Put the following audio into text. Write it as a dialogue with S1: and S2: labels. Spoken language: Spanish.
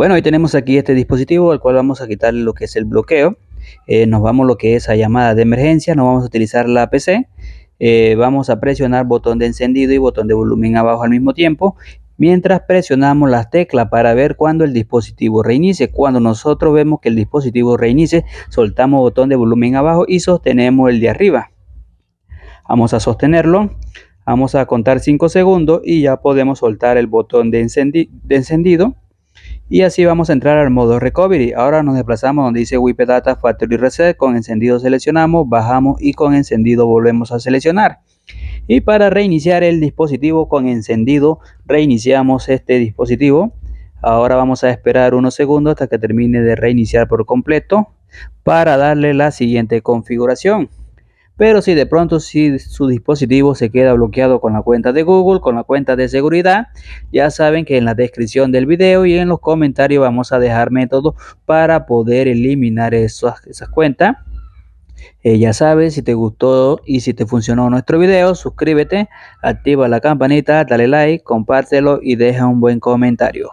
S1: Bueno, hoy tenemos aquí este dispositivo al cual vamos a quitarle lo que es el bloqueo. Nos vamos lo que es a llamada de emergencia, no vamos a utilizar la PC. Vamos a presionar botón de encendido y botón de volumen abajo al mismo tiempo, mientras presionamos las teclas para ver cuando el dispositivo reinicie. Cuando nosotros vemos que el dispositivo reinicie, soltamos botón de volumen abajo y sostenemos el de arriba. Vamos a sostenerlo, vamos a contar 5 segundos y ya podemos soltar el botón de encendido. Y así vamos a entrar al modo recovery. Ahora nos desplazamos donde dice Wipe Data Factory Reset. Con encendido seleccionamos, bajamos y con encendido volvemos a seleccionar. Y para reiniciar el dispositivo con encendido, reiniciamos este dispositivo. Ahora vamos a esperar unos segundos hasta que termine de reiniciar por completo para darle la siguiente configuración. Pero si de pronto su dispositivo se queda bloqueado con la cuenta de Google, con la cuenta de seguridad, ya saben que en la descripción del video y en los comentarios vamos a dejar métodos para poder eliminar esas cuentas. Ya sabes, si te gustó y si te funcionó nuestro video, suscríbete, activa la campanita, dale like, compártelo y deja un buen comentario.